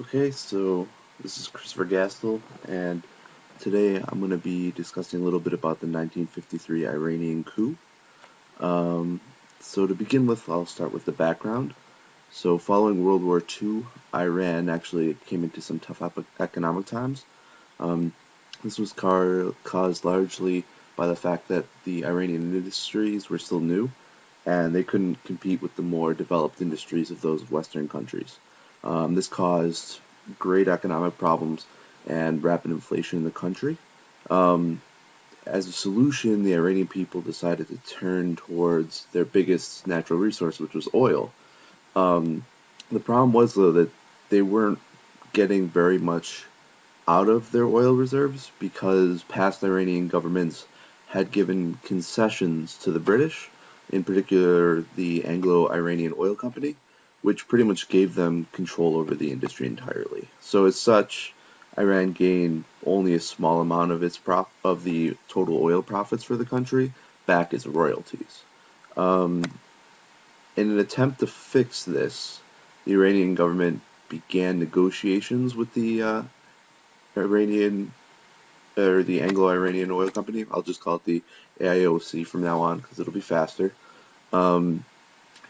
Okay, so this is Christopher Gastel, and today I'm going to be discussing a little bit about the 1953 Iranian coup. Um, so to begin with, I'll start with the background. So following World War II, Iran actually came into some tough economic times. Um, this was caused largely by the fact that the Iranian industries were still new, and they couldn't compete with the more developed industries of those Western countries. This caused great economic problems and rapid inflation in the country. Um, as a solution, the Iranian people decided to turn towards their biggest natural resource, which was oil. Um, the problem was, though, that they weren't getting very much out of their oil reserves because past Iranian governments had given concessions to the British, in particular the Anglo-Iranian Oil Company, which pretty much gave them control over the industry entirely. So as such, Iran gained only a small amount of of the total oil profits for the country back as royalties. Um, in an attempt to fix this, the Iranian government began negotiations with the Iranian or the Anglo-Iranian Oil Company. I'll just call it the AIOC from now on because it'll be faster. Um,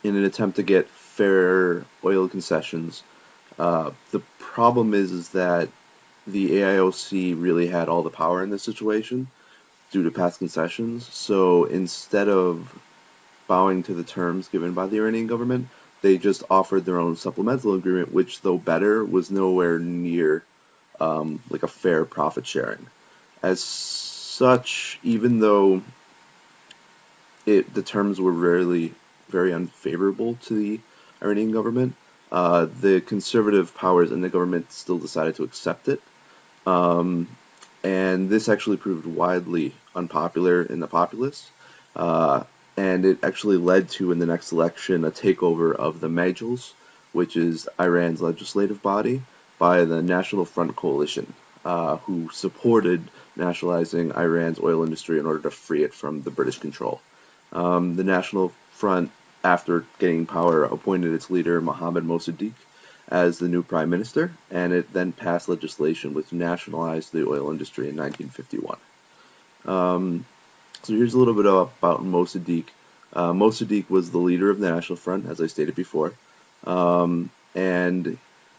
in an attempt to get fair oil concessions. The problem is that the AIOC really had all the power in this situation due to past concessions. So instead of bowing to the terms given by the Iranian government, they just offered their own supplemental agreement, which, though better, was nowhere near like a fair profit sharing. As such, even though the terms were rarely very unfavorable to the Iranian government, the conservative powers in the government still decided to accept it. Um, and this actually proved widely unpopular in the populace. Uh, and it actually led to, in the next election, a takeover of the Majlis, which is Iran's legislative body, by the National Front Coalition, who supported nationalizing Iran's oil industry in order to free it from the British control. The National Front, after gaining power, appointed its leader, Mohammad Mossadegh, as the new prime minister, and it then passed legislation which nationalized the oil industry in 1951. Um, so here's a little bit about Mossadegh. Mossadegh was the leader of the National Front, as I stated before, and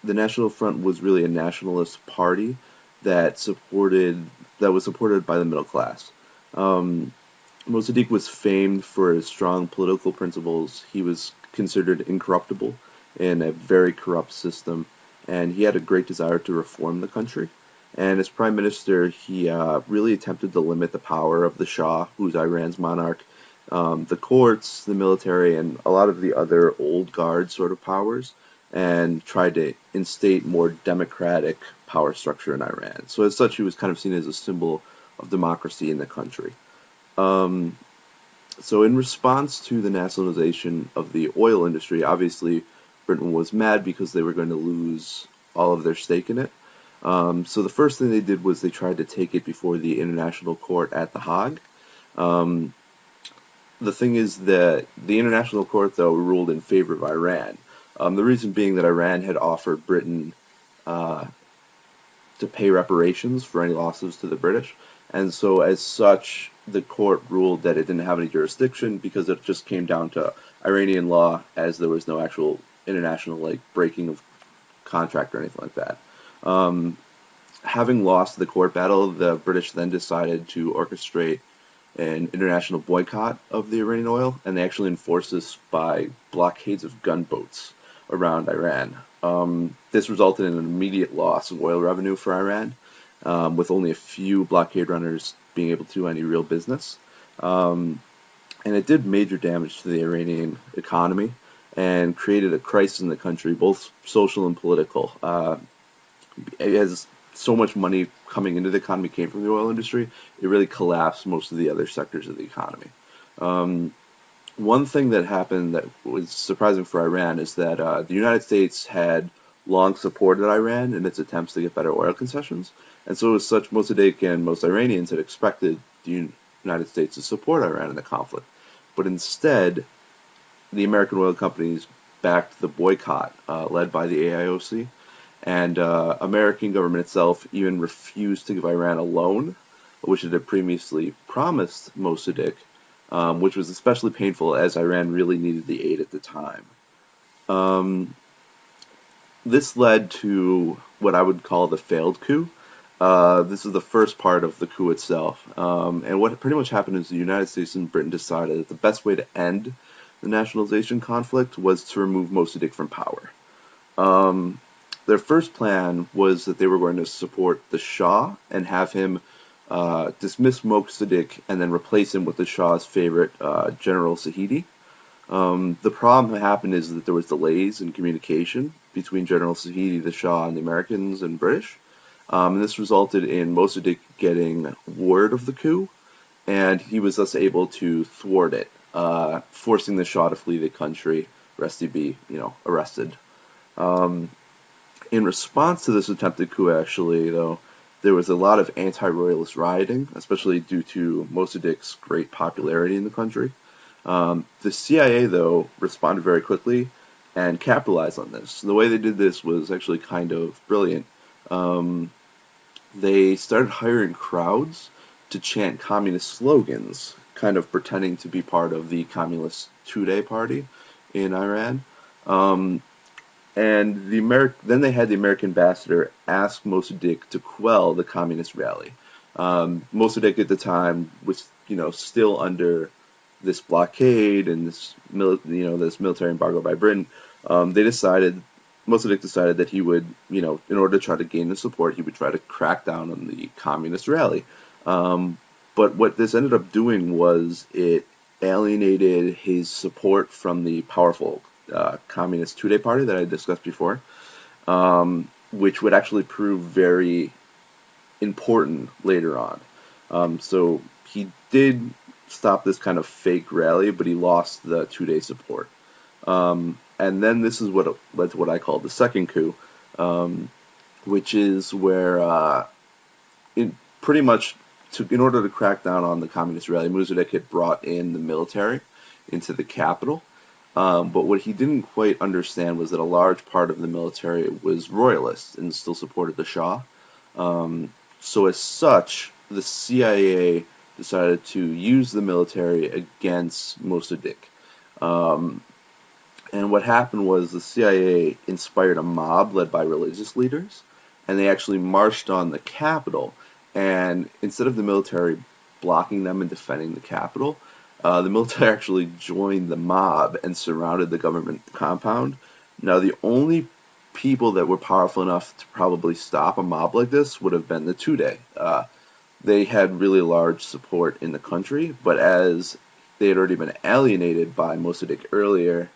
the National Front was really a nationalist party that supported that was supported by the middle class. Um, Mossadegh was famed for his strong political principles. He was considered incorruptible in a very corrupt system, and he had a great desire to reform the country. And as prime minister, he really attempted to limit the power of the Shah, who's Iran's monarch, the courts, the military, and a lot of the other old guard sort of powers, and tried to instate more democratic power structure in Iran. So as such, he was kind of seen as a symbol of democracy in the country. Um, so in response to the nationalization of the oil industry, obviously Britain was mad because they were going to lose all of their stake in it. So the first thing they did was they tried to take it before the International Court at The Hague. Um, the thing is that the International Court, though, ruled in favor of Iran. The reason being that Iran had offered Britain uh, to pay reparations for any losses to the British. And so, as such, the court ruled that it didn't have any jurisdiction because it just came down to Iranian law, as there was no actual international like breaking of contract or anything like that. Um, Having lost the court battle, the British then decided to orchestrate an international boycott of the Iranian oil, and they actually enforced this by blockades of gunboats around Iran. This resulted in an immediate loss of oil revenue for Iran, with only a few blockade runners being able to do any real business. Um, and it did major damage to the Iranian economy and created a crisis in the country, both social and political. It has so much money coming into the economy came from the oil industry, it really collapsed most of the other sectors of the economy. Um, One thing that happened that was surprising for Iran is that the United States had long supported Iran in its attempts to get better oil concessions, and so as such, Mossadegh and most Iranians had expected the United States to support Iran in the conflict. But instead, the American oil companies backed the boycott led by the AIOC, And American government itself even refused to give Iran a loan, which it had previously promised Mossadegh, which was especially painful as Iran really needed the aid at the time. Um, this led to what I would call the failed coup. This is the first part of the coup itself. And what pretty much happened is the United States and Britain decided that the best way to end the nationalization conflict was to remove Mossadegh from power. Um, their first plan was that they were going to support the Shah and have him dismiss Mossadegh and then replace him with the Shah's favorite, General Sahidi. The problem that happened is that there was delays in communication between General Sahidi, the Shah, and the Americans and British. And this resulted in Mossadegh getting word of the coup, and he was thus able to thwart it, forcing the Shah to flee the country, lest he be, arrested. Um, in response to this attempted coup, actually, though, there was a lot of anti-royalist rioting, especially due to Mossadegh's great popularity in the country. The CIA, though, responded very quickly and capitalized on this. The way they did this was actually kind of brilliant. Um, they started hiring crowds to chant communist slogans, kind of pretending to be part of the Communist Tudeh party in Iran. Um, and then they had the American ambassador ask Mossadegh to quell the communist rally. Mossadegh at the time was, still under this blockade and this military embargo by Britain. They decided Mossadegh decided that he would, in order to try to gain the support, he would try to crack down on the communist rally. But what this ended up doing was it alienated his support from the powerful Communist Tudeh party that I discussed before, which would actually prove very important later on. So he did stop this kind of fake rally, but he lost the 2 day support. And then this is what led to what I call the second coup, which is where it pretty much in order to crack down on the communist rally, Mossadegh had brought in the military into the capital. But what he didn't quite understand was that a large part of the military was royalist and still supported the Shah. So as such, the CIA decided to use the military against Mossadegh. Um, and what happened was the CIA inspired a mob led by religious leaders, and they actually marched on the capital. And instead of the military blocking them and defending the capital, the military actually joined the mob and surrounded the government compound. Now, the only people that were powerful enough to probably stop a mob like this would have been the Tudeh. They had really large support in the country, but as they had already been alienated by Mossadegh earlier,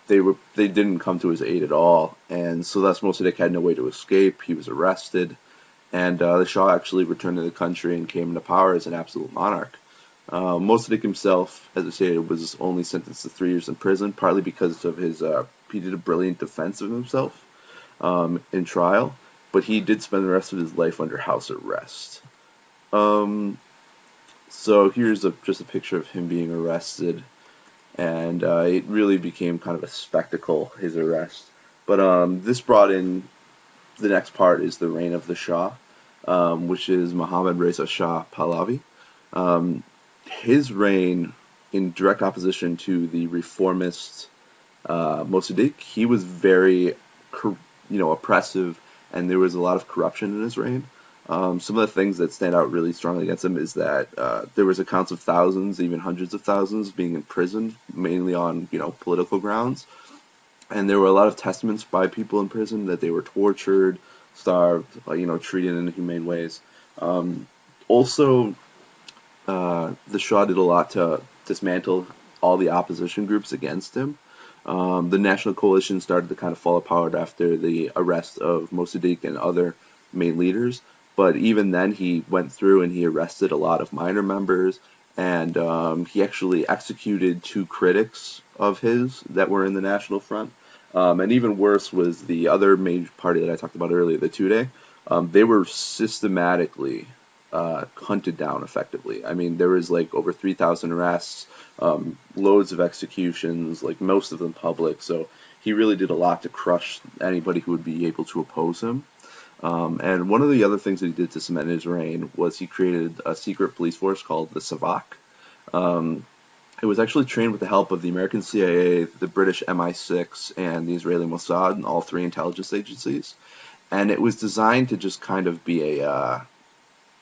they didn't come to his aid at all, and so thus Mossadegh had no way to escape. He was arrested, and the Shah actually returned to the country and came into power as an absolute monarch. Mossadegh himself, as I stated, was only sentenced to 3 years in prison, partly because of his he did a brilliant defense of himself in trial, but he did spend the rest of his life under house arrest. Um, so here's just a picture of him being arrested, and it really became kind of a spectacle, his arrest. But this brought in the next part is the reign of the Shah, which is Mohammad Reza Shah Pahlavi. Um, his reign, in direct opposition to the reformist Mossadegh, he was very, oppressive, and there was a lot of corruption in his reign. Some of the things that stand out really strongly against him is that there was accounts of thousands, even hundreds of thousands, being imprisoned, mainly on political grounds, and there were a lot of testaments by people in prison that they were tortured, starved, treated in inhumane ways. Also, the Shah did a lot to dismantle all the opposition groups against him. The National Coalition started to kind of fall apart after the arrest of Mossadegh and other main leaders. But even then, he went through and he arrested a lot of minor members, and he actually executed 2 critics of his that were in the National Front. And even worse was the other major party that I talked about earlier, the Tudeh. They were systematically hunted down effectively. I mean, there was like over 3,000 arrests, loads of executions, like most of them public. So he really did a lot to crush anybody who would be able to oppose him. And one of the other things that he did to cement his reign was he created a secret police force called the Savak. Um, it was actually trained with the help of the American CIA, the British MI6, and the Israeli Mossad, and all three intelligence agencies. And it was designed to just kind of be a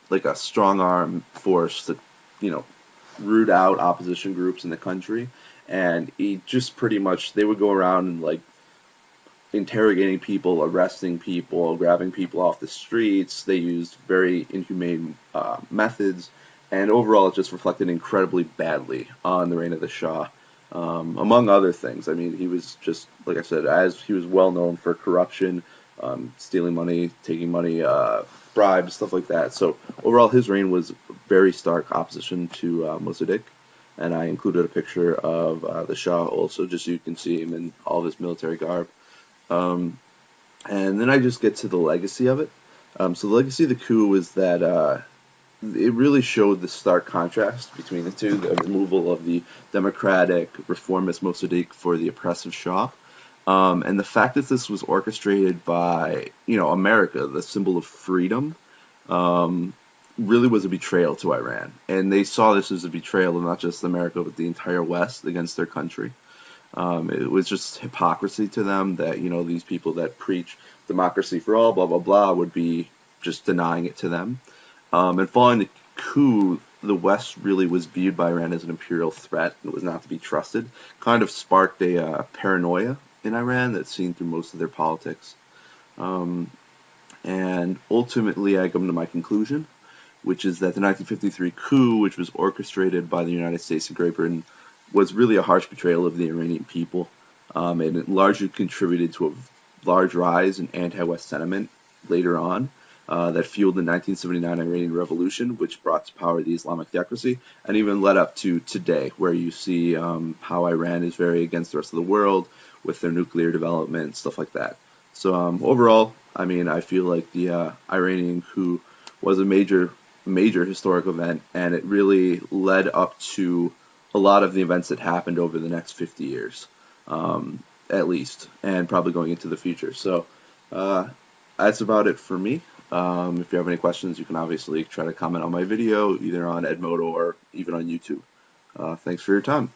like a strong arm force to, you know, root out opposition groups in the country. And he just pretty much they would go around and like interrogating people, arresting people, grabbing people off the streets. They used very inhumane methods, and overall, it just reflected incredibly badly on the reign of the Shah. Among other things, I mean, he was just, like I said, as he was well known for corruption, stealing money, taking money, bribes, stuff like that. So overall, his reign was very stark opposition to Mossadegh. And I included a picture of the Shah also, just so you can see him in all of his military garb. Um, and then I just get to the legacy of it. So the legacy of the coup is that it really showed the stark contrast between the two, the removal of the democratic reformist Mossadegh for the oppressive Shah. And the fact that this was orchestrated by, you know, America, the symbol of freedom, um, really was a betrayal to Iran. And they saw this as a betrayal of not just America, but the entire West against their country. It was just hypocrisy to them that, you know, these people that preach democracy for all, blah, blah, blah, would be just denying it to them. And following the coup, the West really was viewed by Iran as an imperial threat and was not to be trusted. Kind of sparked a paranoia in Iran that's seen through most of their politics. Um, and ultimately, I come to my conclusion, which is that the 1953 coup, which was orchestrated by the United States and Great Britain, was really a harsh betrayal of the Iranian people, and it largely contributed to a large rise in anti-West sentiment later on that fueled the 1979 Iranian Revolution, which brought to power the Islamic theocracy, and even led up to today, where you see how Iran is very against the rest of the world with their nuclear development, stuff like that. So overall, I mean, I feel like the Iranian coup was a major historic event, and it really led up to a lot of the events that happened over the next 50 years, at least, and probably going into the future. So that's about it for me. If you have any questions, you can obviously try to comment on my video, either on Edmodo or even on YouTube. Thanks for your time.